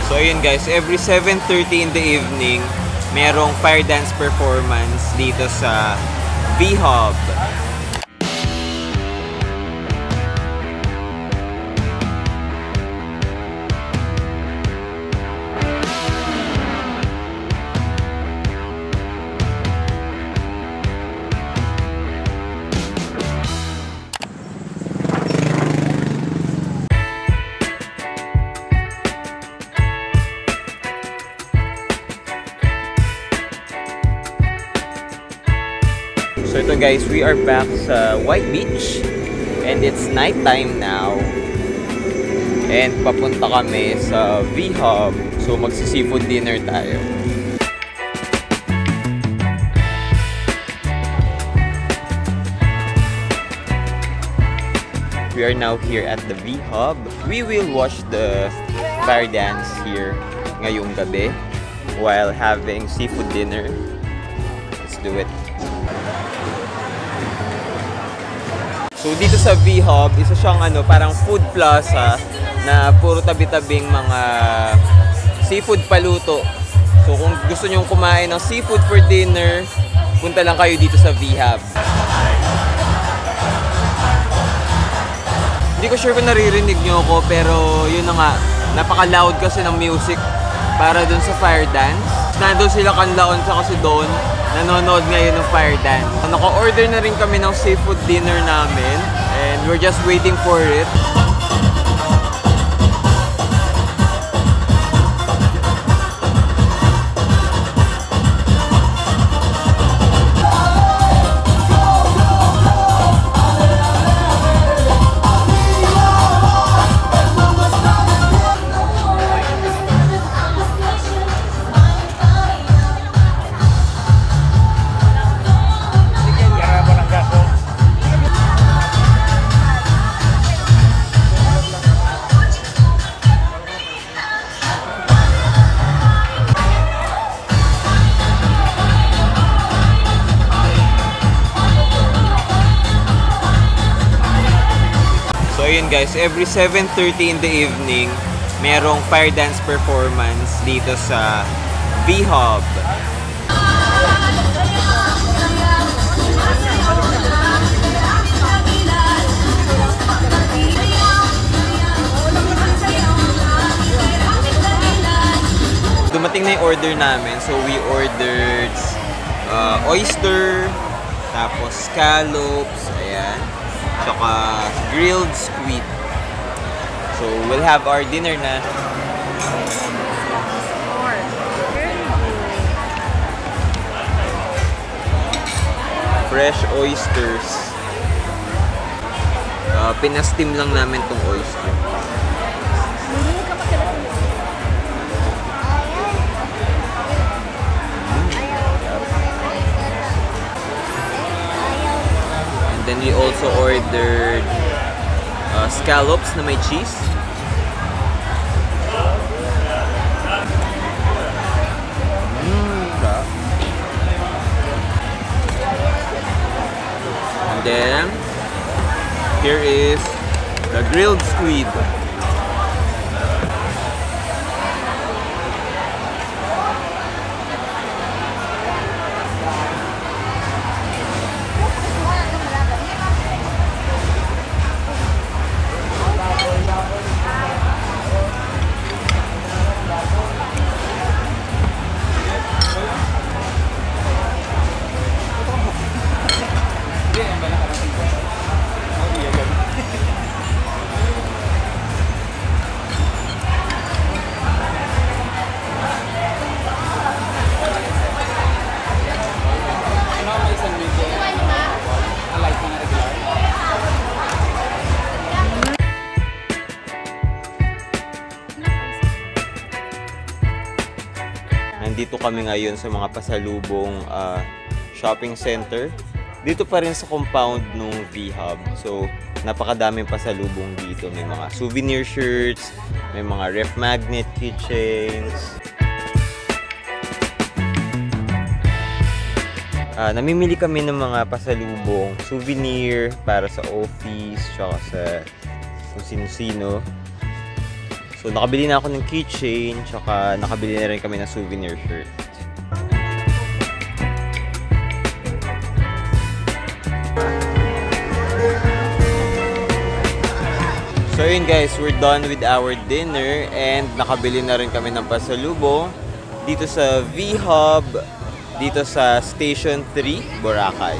So ayun guys, every 7:30 in the evening, merong fire dance performance dito sa V-Hub. So ito guys, we are back sa White Beach and it's nighttime now. And papunta kami sa V-Hub. So magsi-seafood dinner tayo. We are now here at the V-Hub. We will watch the fire dance here ngayong gabi while having seafood dinner. Let's do it. So dito sa V-Hub, isa siyang parang food plaza na puro tabi-tabing mga seafood paluto. So kung gusto niyo kumain ng seafood for dinner, punta lang kayo dito sa V-Hub. Hindi ko sure kung naririnig niyo ako, pero yun na nga, napaka-loud kasi ng music para dun sa fire dance. Nandun sila Kanlaon sa kasi doon, nanonood ngayon ng fire dance. Naka-order na rin kami ng seafood dinner namin and we're just waiting for it. Ayun guys, every 7:30 in the evening, merong fire dance performance dito sa V-Hub. Dumating na yung order namin. So we ordered oyster, tapos scallops, ayan. Tsaka grilled squid. So we'll have our dinner na. Fresh oysters. Pinastim lang namin tong oyster. Then we also ordered scallops na may cheese. And then here is the grilled squid. Nandito kami ngayon sa mga pasalubong shopping center. Dito pa rin sa compound ng V-Hub. So, napakadaming pasalubong dito. May mga souvenir shirts, may mga ref magnet keychains. Namimili kami ng mga pasalubong, souvenir para sa office, tsaka sa kung sino-sino. So nakabili na ako ng keychain, tsaka nakabili na rin kami ng souvenir shirt. So yun guys, we're done with our dinner and nakabili na rin kami ng pasalubong dito sa V-Hub, dito sa Station 3, Boracay.